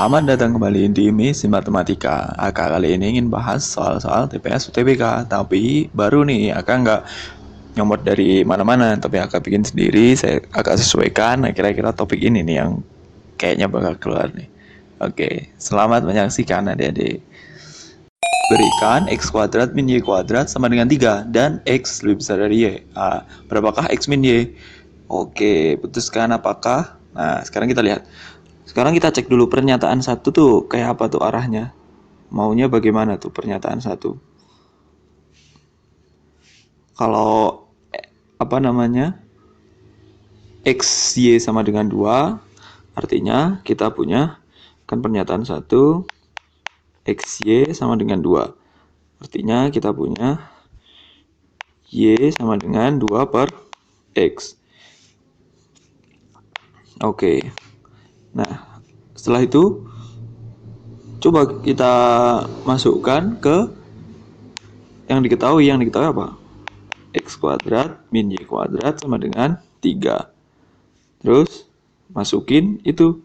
Selamat datang kembali di Misi Matematika. Aka kali ini ingin bahas soal-soal TPS UTBK, tapi baru nih Aka nggak nyomot dari mana-mana, tapi Aka bikin sendiri. Saya Aka sesuaikan. Nah, kira-kira topik ini nih yang kayaknya bakal keluar nih. Oke, selamat menyaksikan adik-adik. Berikan x kuadrat min y kuadrat sama dengan 3 dan x lebih besar dari y. Berapakah x min y? Oke, putuskan apakah. Nah, sekarang kita lihat. Sekarang kita cek dulu pernyataan satu tuh kayak apa tuh arahnya. Maunya bagaimana tuh pernyataan satu. Kalau apa namanya? X, Y sama dengan 2, artinya kita punya kan pernyataan satu X, Y sama dengan 2. Artinya kita punya Y sama dengan 2 per X. Oke. Nah, setelah itu coba kita masukkan ke yang diketahui apa? X kuadrat min Y kuadrat sama dengan 3. Terus masukin itu.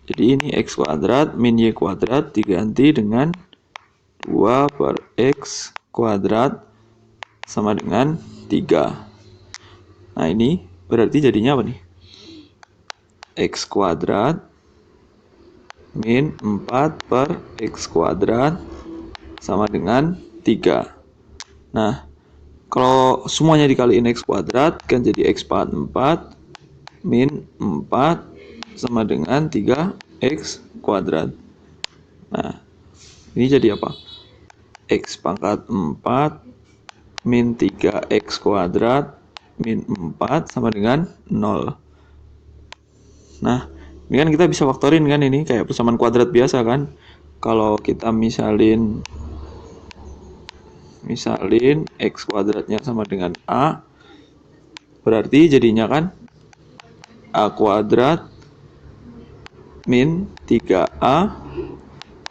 Jadi ini X kuadrat min Y kuadrat diganti dengan 2 per X kuadrat sama dengan 3. Nah, ini berarti jadinya apa nih? X kuadrat min 4 per X kuadrat sama dengan 3. Nah, kalau semuanya dikaliin X kuadrat kan jadi X pangkat 4 min 4 sama dengan 3X kuadrat. Nah, ini jadi apa? X pangkat 4 min 3X kuadrat min 4 sama dengan 0. Nah, ini kan kita bisa faktorin kan, ini kayak persamaan kuadrat biasa kan. Kalau kita misalin X kuadratnya sama dengan A, berarti jadinya kan A kuadrat min 3A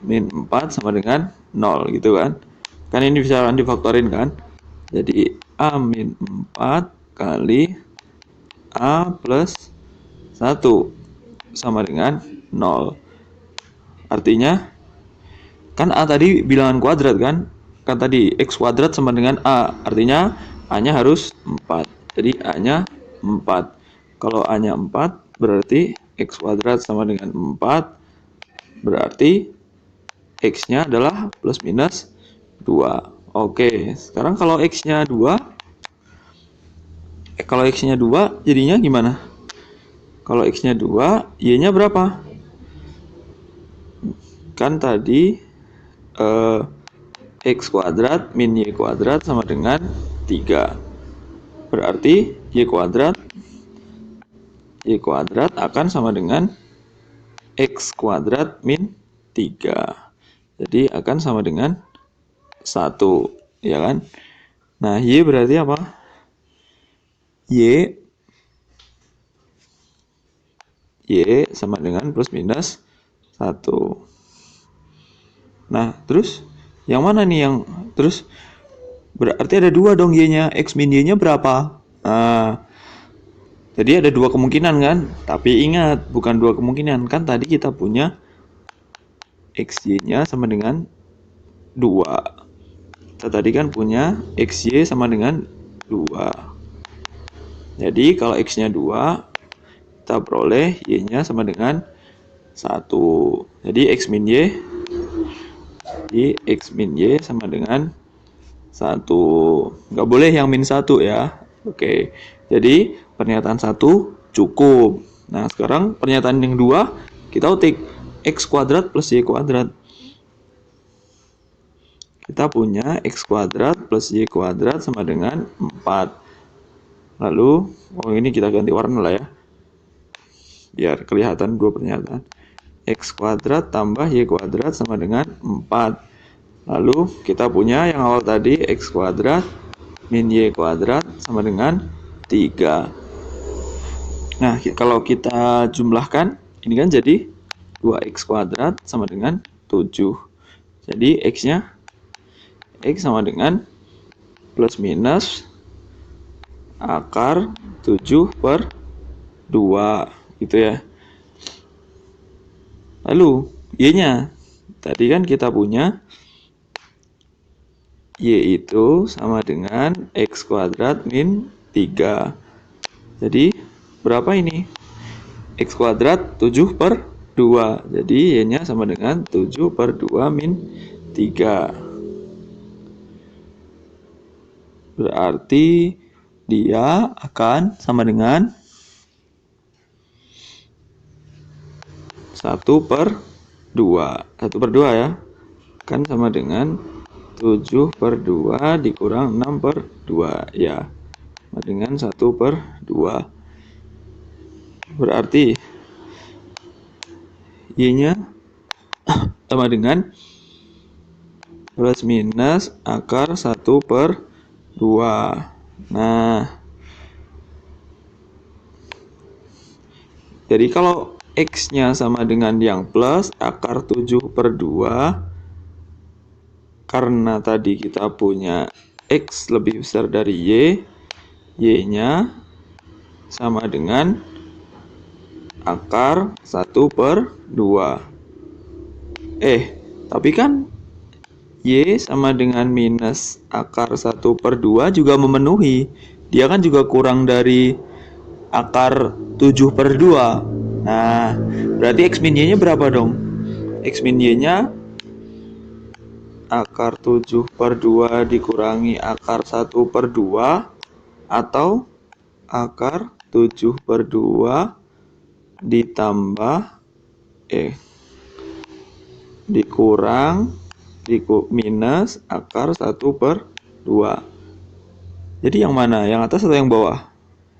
min 4 sama dengan 0 gitu kan. Kan ini bisa difaktorin kan. Jadi A min 4 kali A plus 1 sama dengan 0. Artinya kan A tadi bilangan kuadrat kan. Kan tadi X kuadrat sama dengan A. Artinya A-nya harus 4. Jadi A-nya 4. Kalau A-nya 4 berarti X kuadrat sama dengan 4. Berarti X-nya adalah plus minus 2. Oke, sekarang kalau X-nya 2, jadinya gimana? Kalau X-nya 2, Y-nya berapa? Kan tadi X kuadrat min Y kuadrat sama dengan 3. Berarti Y kuadrat akan sama dengan X kuadrat min 3. Jadi akan sama dengan 1, ya kan? Nah, Y berarti apa? Y sama dengan plus minus 1. Nah, terus yang mana nih yang terus berarti ada 2 dong Y-nya. X min Y-nya berapa? Nah, jadi ada 2 kemungkinan kan? Tapi ingat, bukan 2 kemungkinan. Kan tadi kita punya XY-nya sama dengan 2. Kita tadi kan punya XY sama dengan 2. Jadi kalau X-nya 2, kita peroleh Y-nya sama dengan 1. Jadi X min Y sama dengan 1. Nggak boleh yang min 1 ya. Oke. Jadi pernyataan 1 cukup. Nah, sekarang pernyataan yang 2 kita utik X kuadrat plus Y kuadrat. Kita punya X kuadrat plus Y kuadrat sama dengan 4. Lalu, ini kita ganti warna lah ya. Biar kelihatan 2 pernyataan. X kuadrat tambah Y kuadrat sama dengan 4. Lalu kita punya yang awal tadi X kuadrat min Y kuadrat sama dengan 3. Nah, kalau kita jumlahkan, ini kan jadi 2X kuadrat sama dengan 7. Jadi X-nya X sama dengan plus minus akar 7 per 2 gitu ya. Lalu Y-nya, tadi kan kita punya Y itu sama dengan X kuadrat min 3. Jadi berapa ini? X kuadrat 7 per 2. Jadi Y-nya sama dengan 7 per 2 min 3. Berarti dia akan sama dengan 1 per 2. 1 per 2 ya. Kan sama dengan 7 per 2 dikurang 6 per 2. Ya, sama dengan 1 per 2. Berarti Y-nya sama dengan plus minus akar 1 per 2. Nah, jadi kalau X-nya sama dengan yang plus akar 7 per 2, karena tadi kita punya X lebih besar dari Y, Y-nya sama dengan akar 1 per 2. Tapi kan Y sama dengan minus akar 1 per 2 juga memenuhi. Dia kan juga kurang dari akar 7 per 2. Nah, berarti X min Y-nya berapa dong? X min Y-nya akar 7 per 2 dikurangi akar 1 per 2 atau akar 7 per 2 ditambah dikurang minus akar 1 per 2. Jadi yang mana? Yang atas atau yang bawah?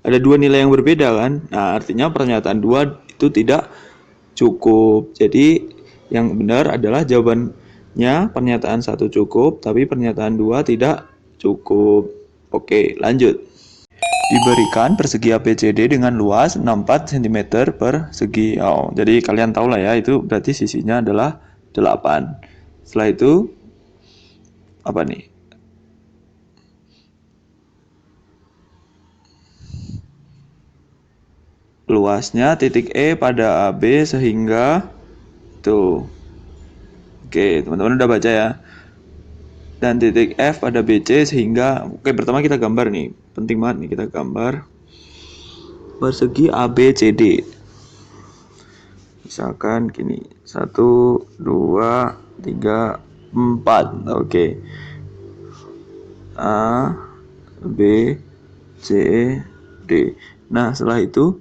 Ada dua nilai yang berbeda kan? Nah, artinya pernyataan 2 itu tidak cukup. Jadi yang benar adalah jawabannya pernyataan 1 cukup, tapi pernyataan 2 tidak cukup. Oke, lanjut. Diberikan persegi ABCD dengan luas 64 cm persegi. Jadi kalian tahu lah ya, itu berarti sisinya adalah 8. Setelah itu apa nih? Luasnya titik E pada AB sehingga tuh. Oke, teman-teman udah baca ya. Dan titik F pada BC sehingga pertama kita gambar nih. Penting banget nih kita gambar persegi ABCD. Misalkan gini, 1 2 3 4. Oke. A B C D. Nah, setelah itu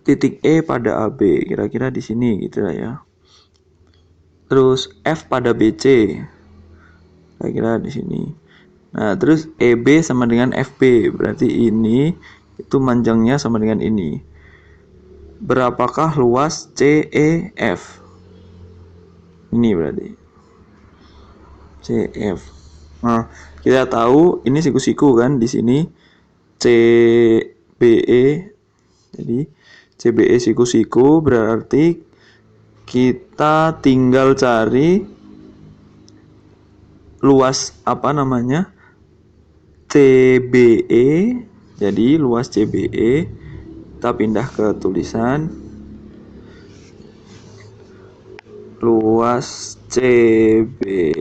titik E pada AB kira-kira di sini gitu ya. Terus F pada BC kira-kira di sini. Nah, terus EB sama dengan FB, berarti ini itu manjangnya sama dengan ini. Berapakah luas CEF? Ini berarti CF. Nah, kita tahu ini siku-siku kan di sini CBE. Jadi CBE siku-siku berarti kita tinggal cari luas apa namanya? CBE. Jadi luas CBE kita pindah ke tulisan luas CBE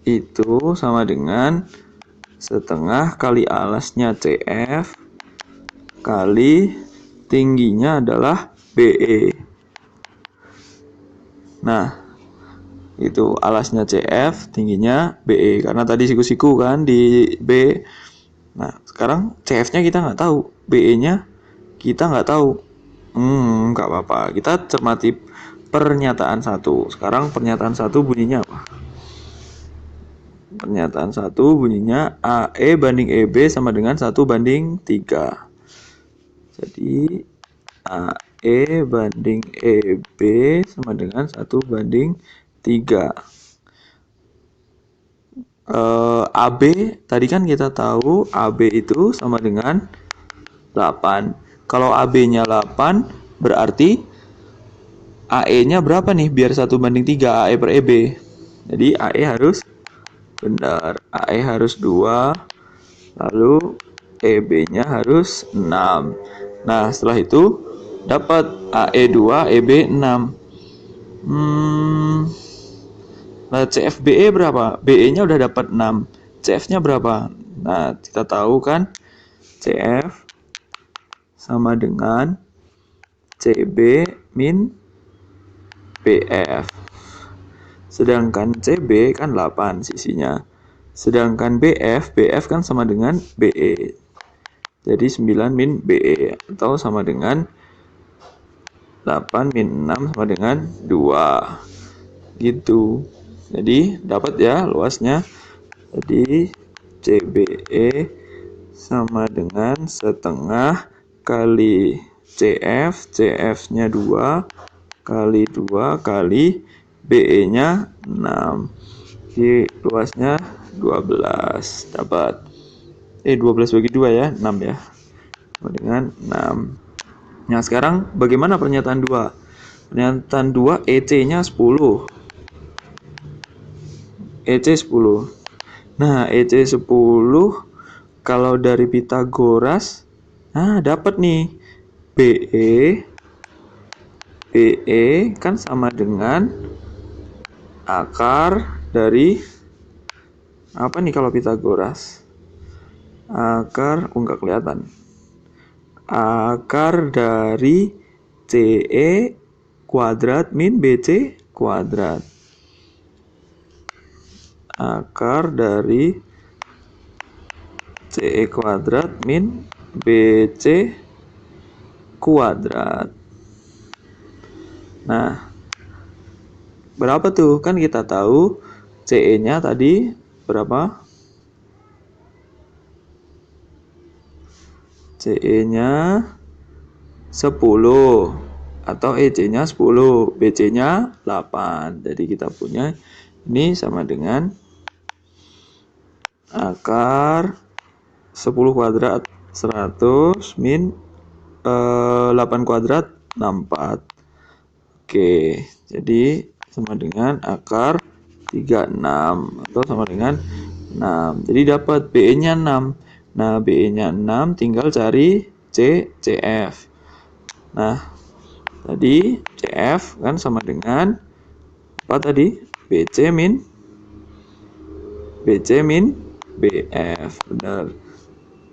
itu sama dengan setengah kali alasnya CF kali tingginya adalah BE. Nah, itu alasnya CF, tingginya BE. Karena tadi siku-siku kan di B. Nah, sekarang CF-nya kita nggak tahu, BE-nya kita nggak tahu. Nggak apa-apa. Kita cermati pernyataan 1. Sekarang pernyataan 1 bunyinya apa? Pernyataan 1 bunyinya AE banding EB sama dengan 1 banding 3. Jadi AE banding EB sama dengan 1 banding 3. AB tadi kan kita tahu AB itu sama dengan 8. Kalau AB-nya 8 berarti AE-nya berapa nih biar 1 banding 3 AE per EB. Jadi AE harus benar, AE harus 2, lalu EB-nya harus 6. Nah, setelah itu dapat AE 2, EB 6. Nah, CFBE berapa? BE-nya udah dapat 6. CF-nya berapa? Nah, kita tahu kan CF sama dengan CB min BF. Sedangkan CB kan 8 sisinya. Sedangkan BF kan sama dengan BE. Jadi 9 min BE atau sama dengan 8 min 6 sama dengan 2. Gitu. Jadi dapat ya luasnya. Jadi CBE sama dengan setengah kali CF, CF-nya 2 kali 2 kali BE-nya 6. Jadi luasnya 12. Dapat 12 bagi 2 ya, 6 ya. Sama dengan 6. Nah, sekarang bagaimana pernyataan 2? Pernyataan 2 EC-nya 10. EC 10. Nah, EC 10 kalau dari Pitagoras, nah dapat nih BE kan sama dengan akar dari apa nih kalau Pitagoras? Akar enggak kelihatan. Akar dari CE kuadrat min BC kuadrat. Akar dari CE kuadrat min BC kuadrat. Nah, berapa tuh? Kan kita tahu CE-nya tadi berapa? CE-nya 10 atau EC-nya 10, BC-nya 8. Jadi kita punya ini sama dengan akar 10 kuadrat 100 min 8 kuadrat 64. Oke, jadi sama dengan akar 36 atau sama dengan 6. Jadi dapat BE-nya 6. Nah, BE-nya 6 tinggal cari CF. Nah, tadi CF kan sama dengan apa tadi? BC min BF. Benar.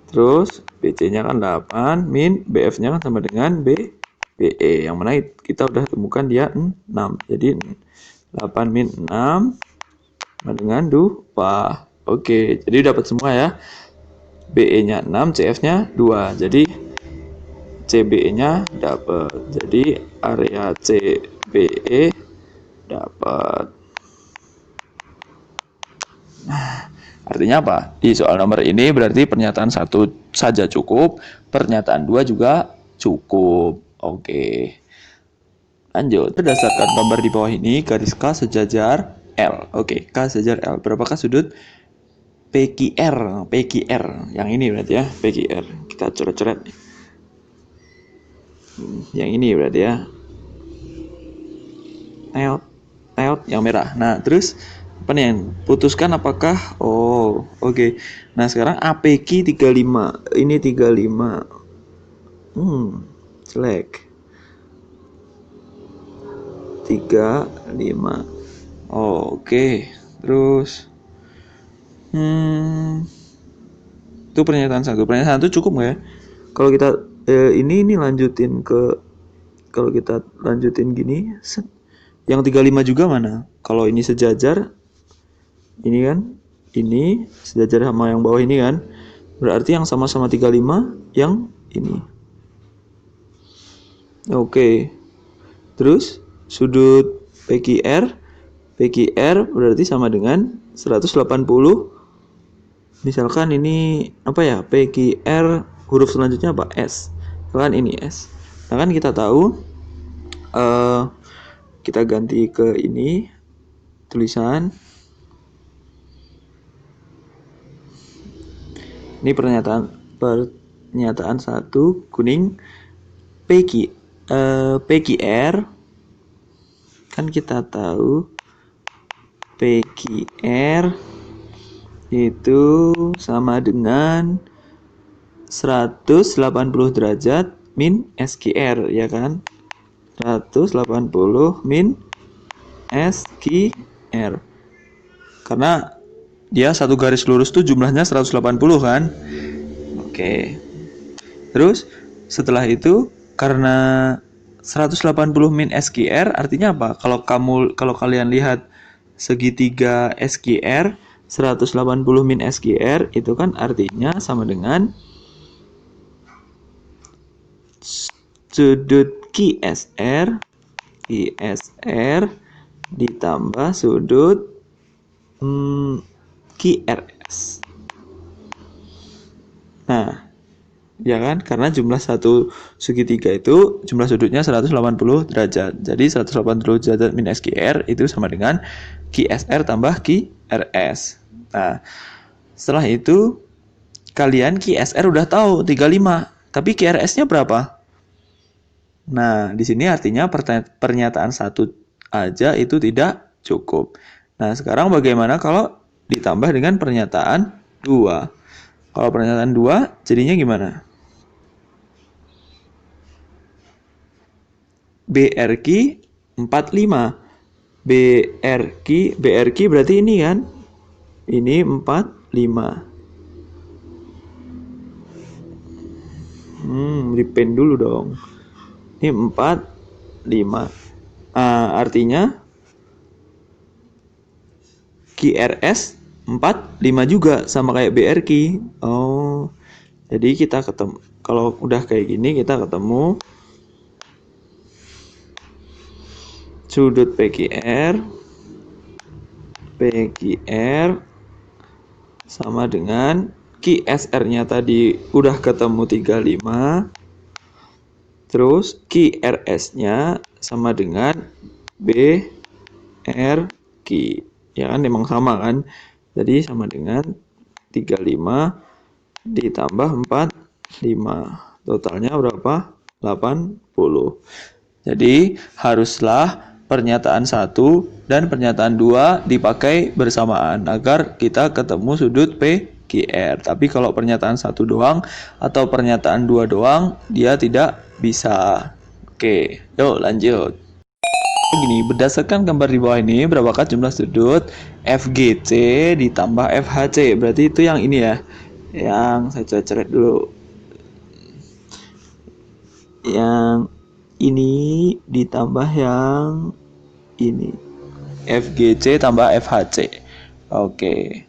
Terus BC-nya kan 8 min BF-nya kan sama dengan BE. Yang mana kita udah temukan dia 6. Jadi 8 min 6 sama dengan 2. Oke, jadi dapat semua ya. BE-nya 6, CF-nya 2. Jadi CBE-nya dapat. Jadi area CBE dapat. Artinya apa? Di soal nomor ini berarti pernyataan 1 saja cukup, pernyataan 2 juga cukup. Oke. Lanjut. Berdasarkan gambar di bawah ini, garis K sejajar L. Oke, K sejajar L. Berapakah sudut PQR? PQR. Yang ini berarti ya, PQR. Kita coret-coret. Yang ini berarti ya. Teot yang merah. Nah, terus apa nih yang putuskan apakah oke. Nah, sekarang APQ 35. Ini 35. Select 35. Oke. Terus itu pernyataan 1. Pernyataan 1 cukup nggak ya? Kalau kita ini lanjutin ke, kalau kita lanjutin gini, yang 35 juga mana? Kalau ini sejajar, ini kan, ini sejajar sama yang bawah ini kan, berarti yang sama-sama 35 yang ini. Oke. Terus sudut PQR berarti sama dengan 180. Misalkan ini apa ya? PQR huruf selanjutnya apa? S. Kan ini S. Nah, kan kita tahu kita ganti ke ini tulisan. Ini pernyataan 1 kuning PQR kan kita tahu PQR itu sama dengan 180 derajat min SQR, ya kan? 180 min SQR. Karena dia satu garis lurus tuh jumlahnya 180 kan? Oke. Terus setelah itu karena 180 min SQR artinya apa? Kalau kalian lihat segitiga SQR 180 min SQR itu kan artinya sama dengan sudut QSR ditambah sudut QRS. Nah, ya kan? Karena jumlah satu segitiga itu jumlah sudutnya 180 derajat. Jadi 180 derajat min SQR itu sama dengan QSR tambah QRS. Nah, setelah itu kalian QSR udah tahu 35, tapi QRS-nya berapa? Nah, di sini artinya pernyataan satu aja itu tidak cukup. Nah, sekarang bagaimana kalau ditambah dengan pernyataan 2? Kalau pernyataan 2 jadinya gimana? BRQ 45. BRQ berarti ini kan? Ini 45. Di-pen dulu dong. Ini 45. Artinya QRS 45 juga sama kayak BRQ. Oh. Jadi kita ketemu, kalau udah kayak gini kita ketemu sudut PQR sama dengan QSR-nya tadi udah ketemu 35. Terus QRS-nya sama dengan BRQ. Ya kan memang sama kan? Jadi sama dengan 35 ditambah 45. Totalnya berapa? 80. Jadi haruslah pernyataan 1 dan pernyataan 2 dipakai bersamaan agar kita ketemu sudut PQR. Tapi kalau pernyataan 1 doang atau pernyataan 2 doang, dia tidak bisa. Oke, yuk lanjut. Gini, berdasarkan gambar di bawah ini, berapakah jumlah sudut FGC ditambah FHC? Berarti itu yang ini ya. Yang saya coret dulu. Yang ini ditambah yang ini. FGC tambah FHC. Oke.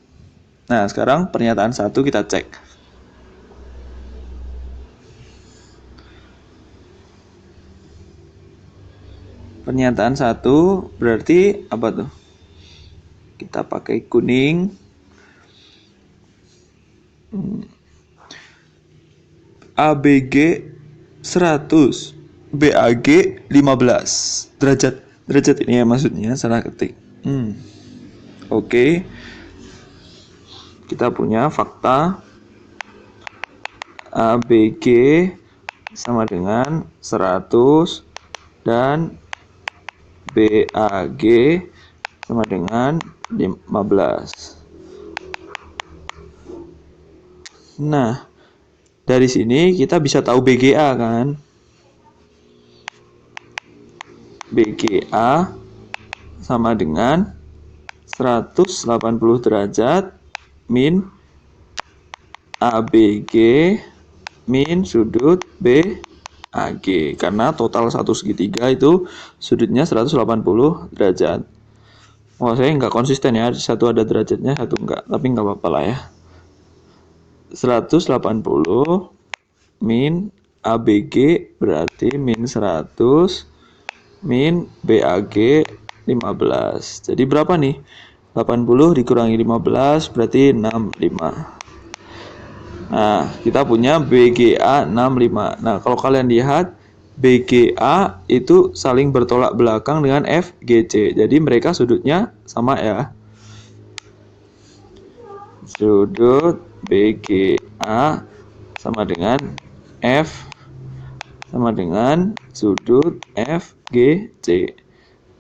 Nah, sekarang pernyataan 1 kita cek. Pernyataan 1 berarti apa tuh? Kita pakai kuning. ABG 100, BAG 15 derajat. Derajat ini ya maksudnya, salah ketik. Oke. Kita punya fakta ABG sama dengan 100 dan BAG sama dengan 15. Nah, dari sini kita bisa tahu BGA kan? BGA sama dengan 180 derajat min ABG min sudut BAG. Karena total satu segitiga itu sudutnya 180 derajat. Oh, saya nggak konsisten ya. Satu ada derajatnya, satu enggak. Tapi nggak apa-apa lah ya. 180 min ABG berarti min 100 min BAG 15. Jadi berapa nih? 80 dikurangi 15 berarti 65. Nah, kita punya BGA 65. Nah, kalau kalian lihat BGA itu saling bertolak belakang dengan FGC. Jadi mereka sudutnya sama ya. Sudut BGA sama dengan F sama dengan sudut FGC.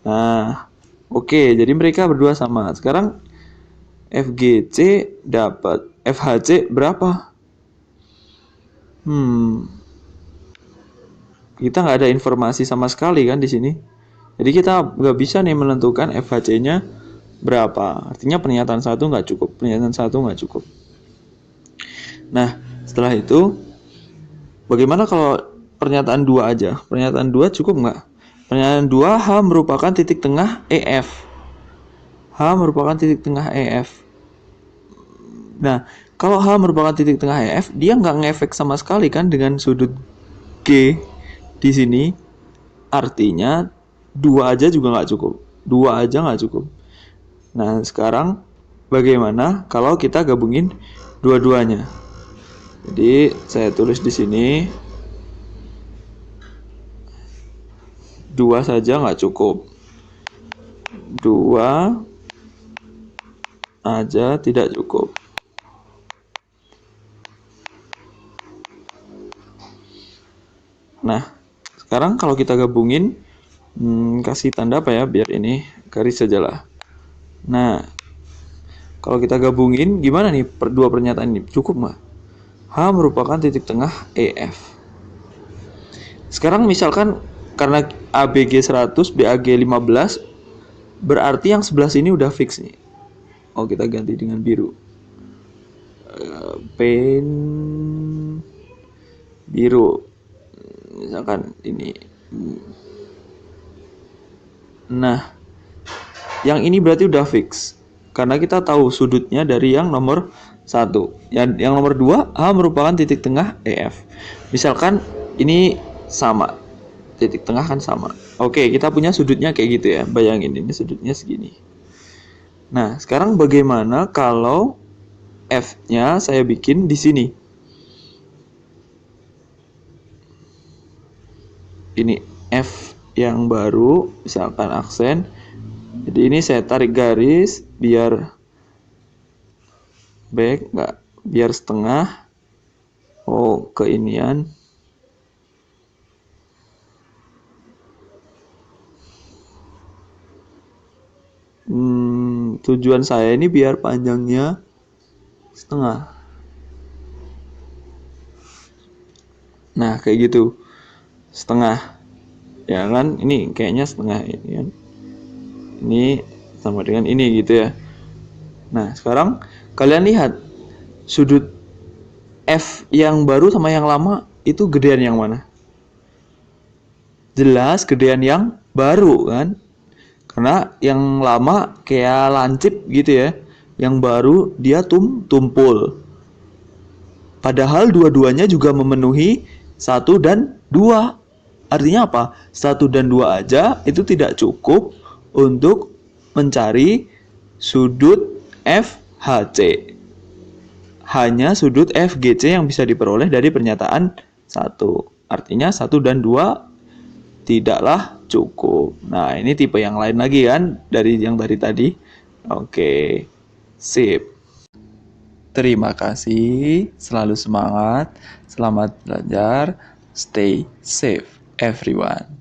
Nah, oke, jadi mereka berdua sama. Sekarang FGC dapat FHC berapa? kita nggak ada informasi sama sekali kan di sini. Jadi kita nggak bisa nih menentukan FHC-nya berapa. Artinya pernyataan 1 nggak cukup, pernyataan 1 nggak cukup. Nah, setelah itu bagaimana kalau pernyataan 2 aja? Pernyataan 2 cukup nggak? Pernyataan 2, H merupakan titik tengah EF. H merupakan titik tengah EF. Nah, kalau H merupakan titik tengah EF, dia nggak ngefek sama sekali kan dengan sudut G di sini. Artinya 2 aja juga nggak cukup. 2 aja nggak cukup. Nah, sekarang bagaimana kalau kita gabungin dua-duanya? Jadi, saya tulis di sini 2 saja nggak cukup. 2 aja tidak cukup. Nah, sekarang kalau kita gabungin, kasih tanda apa ya biar ini garis saja lah. Nah, kalau kita gabungin gimana nih dua pernyataan ini? Cukup nggak? H merupakan titik tengah EF. Sekarang misalkan karena ABG 100, BAG 15, berarti yang sebelah sini udah fix nih. Oh, kita ganti dengan biru. Pen biru. Misalkan ini. Nah, yang ini berarti udah fix. Karena kita tahu sudutnya dari yang nomor 1. Yang nomor 2, H merupakan titik tengah EF. Misalkan ini sama. Titik tengah kan sama. Oke, kita punya sudutnya kayak gitu ya. Bayangin ini sudutnya segini. Nah, sekarang bagaimana kalau F-nya saya bikin di sini? Ini F yang baru, misalkan aksen. Jadi ini saya tarik garis biar back, nggak biar setengah. Oh, keinian. Tujuan saya ini biar panjangnya setengah. Nah, kayak gitu. Setengah. Ya kan, ini kayaknya setengah ini kan. Ini sama dengan ini gitu ya. Nah, sekarang kalian lihat sudut F yang baru sama yang lama itu gedean yang mana? Jelas gedean yang baru kan? Karena yang lama kayak lancip gitu ya. Yang baru dia tumpul. Padahal dua-duanya juga memenuhi 1 dan 2. Artinya apa? 1 dan 2 aja itu tidak cukup untuk mencari sudut FHC. Hanya sudut FGC yang bisa diperoleh dari pernyataan 1. Artinya 1 dan 2 tidaklah cukup. Nah, ini tipe yang lain lagi kan dari yang tadi. Oke, sip. Terima kasih, selalu semangat, selamat belajar, stay safe everyone.